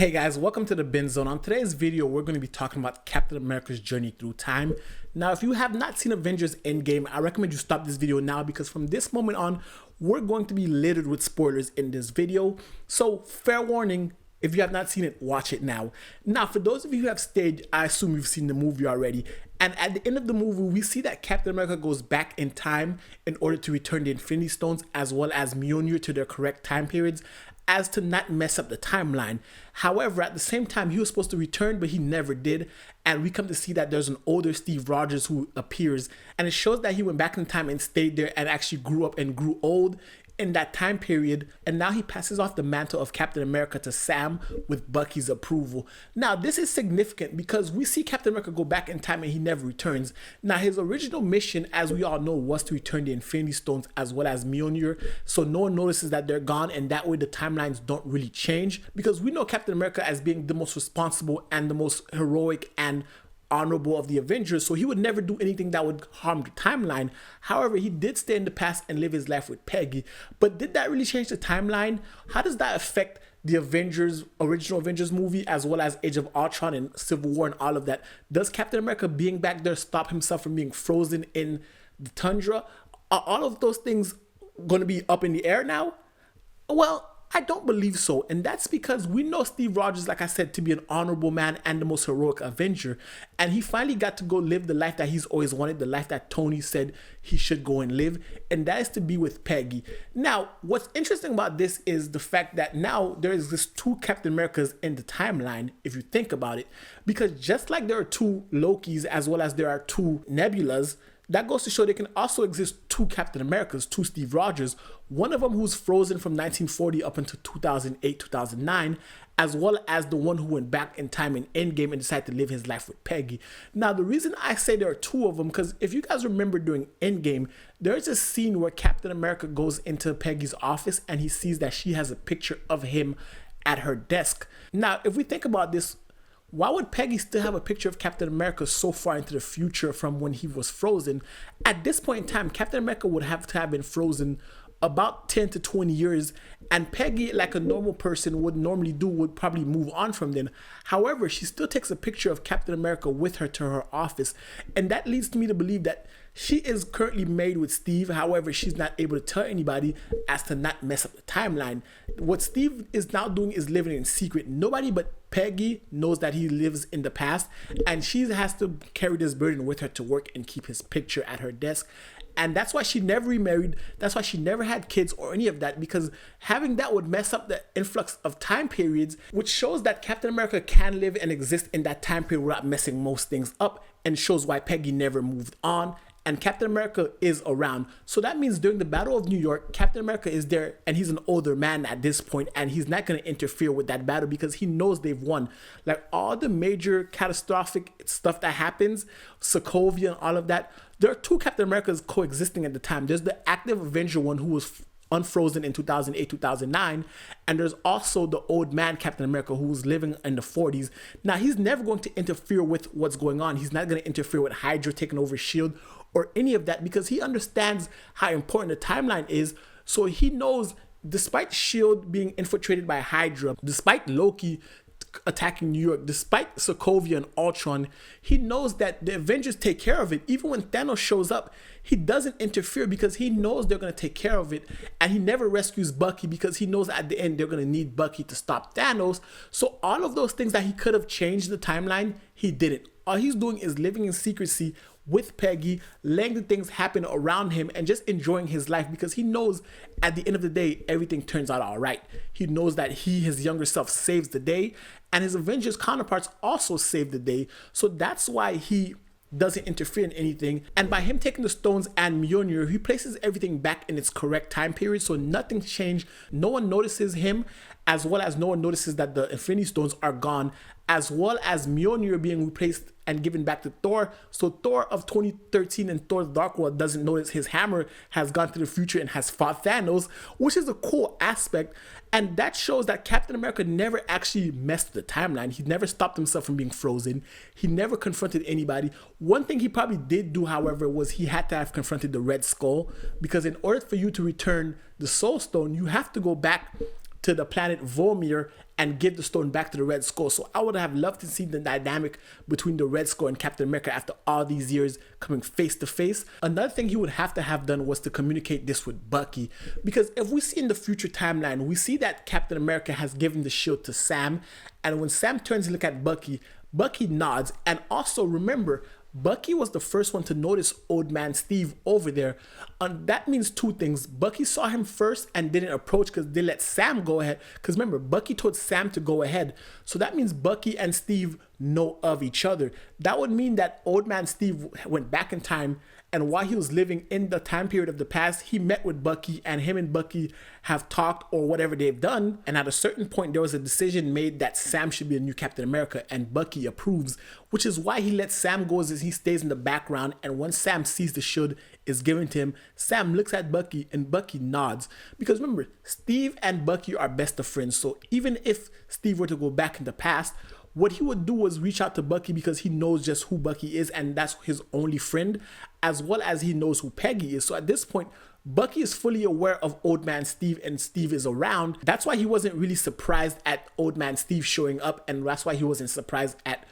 Hey guys, welcome to the Binge Zone. On today's video, we're going to be talking about Captain America's journey through time. Now, if you have not seen Avengers Endgame, I recommend you stop this video now because from this moment on, we're going to be littered with spoilers in this video. So, fair warning, if you have not seen it, watch it now. Now, for those of you who have stayed, I assume you've seen the movie already. And at the end of the movie, we see that Captain America goes back in time in order to return the Infinity Stones as well as Mjolnir to their correct time periods, as to not mess up the timeline. However, at the same time, he was supposed to return, but he never did. And we come to see that there's an older Steve Rogers who appears. And it shows that he went back in time and stayed there and actually grew up and grew old in that time period. And now he passes off the mantle of Captain America to Sam with Bucky's approval. Now, this is significant because we see Captain America go back in time and he never returns. Now, his original mission, as we all know, was to return the Infinity Stones as well as Mjolnir, so no one notices that they're gone, and that way the timelines don't really change, because we know Captain America as being the most responsible and the most heroic and honorable of the Avengers, so he would never do anything that would harm the timeline. However, he did stay in the past and live his life with Peggy. But did that really change the timeline? How does that affect the Avengers, original Avengers movie, as well as Age of Ultron and Civil War and all of that? Does Captain America being back there stop himself from being frozen in the tundra? Are all of those things going to be up in the air now? Well, I don't believe so, and that's because we know Steve Rogers, like I said, to be an honorable man and the most heroic Avenger, and he finally got to go live the life that he's always wanted, the life that Tony said he should go and live, and that is to be with Peggy. Now, what's interesting about this is the fact that now there is this two Captain Americas in the timeline, if you think about it, because just like there are two Lokis as well as there are two Nebulas, that goes to show there can also exist two Captain Americas, two Steve Rogers, one of them who's frozen from 1940 up until 2008, 2009, as well as the one who went back in time in Endgame and decided to live his life with Peggy. Now, the reason I say there are two of them, because if you guys remember during Endgame, there's a scene where Captain America goes into Peggy's office and he sees that she has a picture of him at her desk. Now, if we think about this, why would Peggy still have a picture of Captain America so far into the future from when he was frozen? At this point in time, Captain America would have to have been frozen about 10 to 20 years, and Peggy, like a normal person would normally do, would probably move on from then. However, she still takes a picture of Captain America with her to her office, and that leads me to believe that she is currently married with Steve. However, she's not able to tell anybody as to not mess up the timeline. What Steve is now doing is living in secret. Nobody but Peggy knows that he lives in the past, and she has to carry this burden with her to work and keep his picture at her desk. And that's why she never remarried. That's why she never had kids or any of that, because having that would mess up the influx of time periods, which shows that Captain America can live and exist in that time period without messing most things up, and shows why Peggy never moved on. And Captain America is around. So that means during the Battle of New York, Captain America is there, and he's an older man at this point, and he's not going to interfere with that battle because he knows they've won. Like all the major catastrophic stuff that happens, Sokovia and all of that, there are two Captain Americas coexisting at the time. There's the active Avenger one who was unfrozen in 2008, 2009, and there's also the old man Captain America who was living in the 40s. Now, he's never going to interfere with what's going on. He's not going to interfere with Hydra taking over S.H.I.E.L.D. or any of that, because he understands how important the timeline is. So he knows, despite S.H.I.E.L.D. being infiltrated by Hydra, despite Loki attacking New York, despite Sokovia and Ultron, he knows that the Avengers take care of it. Even when Thanos shows up, he doesn't interfere because he knows they're going to take care of it. And he never rescues Bucky because he knows at the end they're going to need Bucky to stop Thanos. So all of those things that he could have changed the timeline, he didn't. All he's doing is living in secrecy with Peggy, letting the things happen around him and just enjoying his life, because he knows at the end of the day, everything turns out all right. He knows that he, his younger self, saves the day, and his Avengers counterparts also save the day. So that's why he doesn't interfere in anything. And by him taking the stones and Mjolnir, he places everything back in its correct time period, so nothing's changed. No one notices him, as well as no one notices that the Infinity Stones are gone, as well as Mjolnir being replaced and given back to Thor. So Thor of 2013 and Thor the Dark World doesn't notice his hammer has gone to the future and has fought Thanos, which is a cool aspect. And that shows that Captain America never actually messed with the timeline. He never stopped himself from being frozen. He never confronted anybody. One thing he probably did do, however, was he had to have confronted the Red Skull, because in order for you to return the Soul Stone, you have to go back to the planet Vormir and give the stone back to the Red Skull. So I would have loved to see the dynamic between the Red Skull and Captain America after all these years coming face to face. Another thing he would have to have done was to communicate this with Bucky, because if we see in the future timeline, we see that Captain America has given the shield to Sam, and when Sam turns to look at Bucky, Bucky nods. And also remember, Bucky was the first one to notice Old Man Steve over there. And that means two things. Bucky saw him first and didn't approach because they let Sam go ahead. Because remember, Bucky told Sam to go ahead. So that means Bucky and Steve know of each other. That would mean that Old Man Steve went back in time, and while he was living in the time period of the past, he met with Bucky, and him and Bucky have talked or whatever they've done. And at a certain point, there was a decision made that Sam should be the new Captain America, and Bucky approves, which is why he lets Sam go as he stays in the background. And once Sam sees the shield is given to him, Sam looks at Bucky and Bucky nods. Because remember, Steve and Bucky are best of friends. So even if Steve were to go back in the past, what he would do was reach out to Bucky because he knows just who Bucky is, and that's his only friend, as well as he knows who Peggy is. So at this point, Bucky is fully aware of Old Man Steve, and Steve is around. That's why he wasn't really surprised at Old Man Steve showing up, and that's why he wasn't surprised at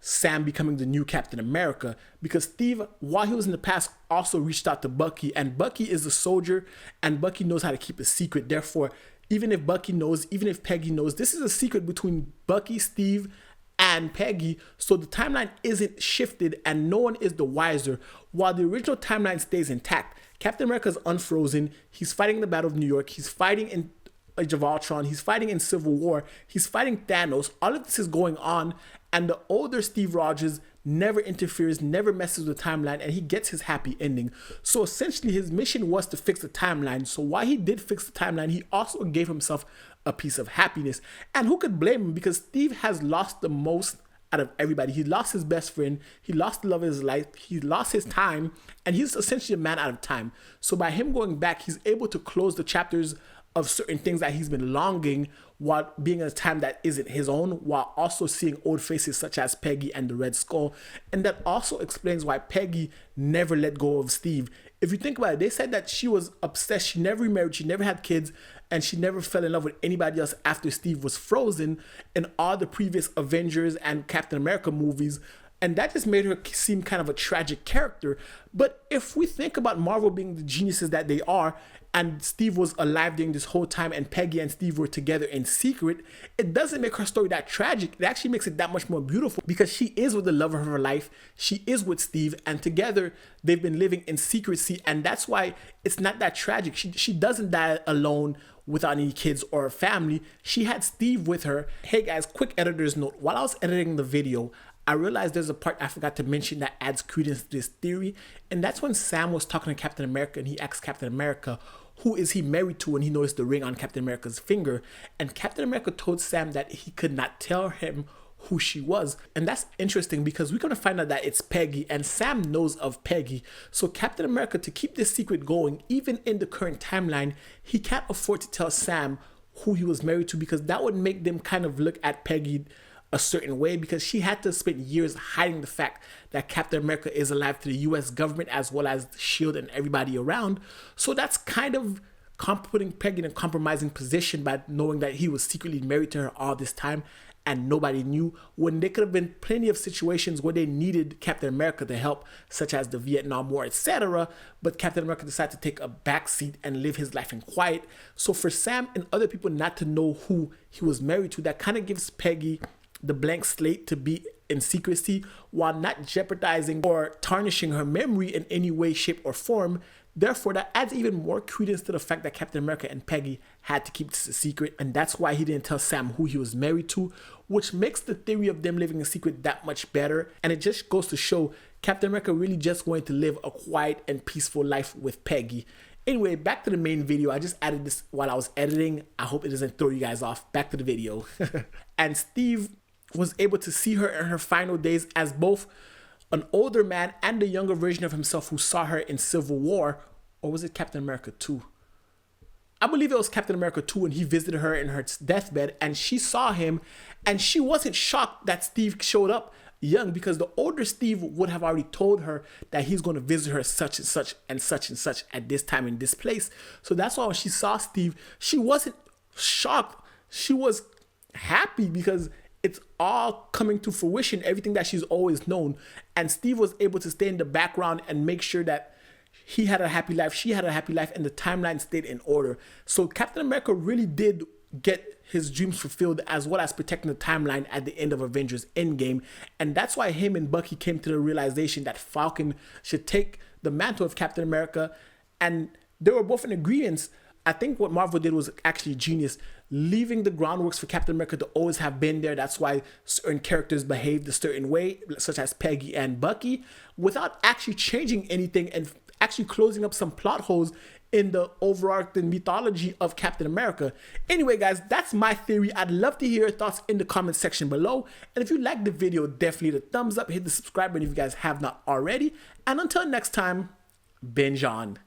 Sam becoming the new Captain America, because Steve, while he was in the past, also reached out to Bucky, and Bucky is a soldier, and Bucky knows how to keep a secret. Therefore, even if Bucky knows, even if Peggy knows, this is a secret between Bucky, Steve, and Peggy, so the timeline isn't shifted and no one is the wiser. While the original timeline stays intact, Captain America is unfrozen. He's fighting the Battle of New York. He's fighting in Age of Ultron. He's fighting in Civil War. He's fighting Thanos. All of this is going on, and the older Steve Rogers never interferes, never messes with the timeline, and he gets his happy ending. So essentially, his mission was to fix the timeline. So while he did fix the timeline, he also gave himself a piece of happiness. And who could blame him? Because Steve has lost the most out of everybody. He lost his best friend. He lost the love of his life. He lost his time, and he's essentially a man out of time. So by him going back, he's able to close the chapters of certain things that he's been longing while being in a time that isn't his own, while also seeing old faces such as Peggy and the Red Skull. And that also explains why Peggy never let go of Steve. If you think about it, they said that she was obsessed. She never remarried, she never had kids, and she never fell in love with anybody else after Steve was frozen in all the previous Avengers and Captain America movies. And that just made her seem kind of a tragic character. But if we think about Marvel being the geniuses that they are, and Steve was alive during this whole time, and Peggy and Steve were together in secret, it doesn't make her story that tragic. It actually makes it that much more beautiful, because she is with the love of her life. She is with Steve, and together they've been living in secrecy, and that's why it's not that tragic. She doesn't die alone without any kids or a family. She had Steve with her. Hey guys, quick editor's note. While I was editing the video, I realized there's a part I forgot to mention that adds credence to this theory, and that's when Sam was talking to Captain America and he asked Captain America, who is he married to, when he noticed the ring on Captain America's finger. And Captain America told Sam that he could not tell him who she was. And that's interesting because we're going to find out that it's Peggy, and Sam knows of Peggy. So Captain America, to keep this secret going, even in the current timeline, he can't afford to tell Sam who he was married to, because that would make them kind of look at Peggy a certain way, because she had to spend years hiding the fact that Captain America is alive to the US government as well as S.H.I.E.L.D. and everybody around. So that's kind of putting Peggy in a compromising position by knowing that he was secretly married to her all this time and nobody knew, when there could have been plenty of situations where they needed Captain America to help, such as the Vietnam War, etc. But Captain America decided to take a backseat and live his life in quiet. So for Sam and other people not to know who he was married to, that kind of gives Peggy the blank slate to be in secrecy while not jeopardizing or tarnishing her memory in any way, shape, or form. Therefore, that adds even more credence to the fact that Captain America and Peggy had to keep this a secret, and that's why he didn't tell Sam who he was married to, which makes the theory of them living a secret that much better. And it just goes to show Captain America really just wanted to live a quiet and peaceful life with Peggy. Anyway, back to the main video. I just added this while I was editing. I hope it doesn't throw you guys off. Back to the video. And Steve was able to see her in her final days as both an older man and a younger version of himself who saw her in Civil War. Or was it Captain America 2? I believe it was Captain America 2 when he visited her in her deathbed and she saw him, and she wasn't shocked that Steve showed up young, because the older Steve would have already told her that he's going to visit her such and such and such and such at this time in this place. So that's why when she saw Steve, she wasn't shocked. She was happy because it's all coming to fruition, everything that she's always known. And Steve was able to stay in the background and make sure that he had a happy life, she had a happy life, and the timeline stayed in order. So Captain America really did get his dreams fulfilled, as well as protecting the timeline at the end of Avengers Endgame. And that's why him and Bucky came to the realization that Falcon should take the mantle of Captain America, and they were both in agreement. I think what Marvel did was actually genius, leaving the groundworks for Captain America to always have been there. That's why certain characters behaved a certain way, such as Peggy and Bucky, without actually changing anything and actually closing up some plot holes in the overarching mythology of Captain America. Anyway, guys, that's my theory. I'd love to hear your thoughts in the comment section below. And if you liked the video, definitely hit the thumbs up, hit the subscribe button if you guys have not already. And until next time, binge on.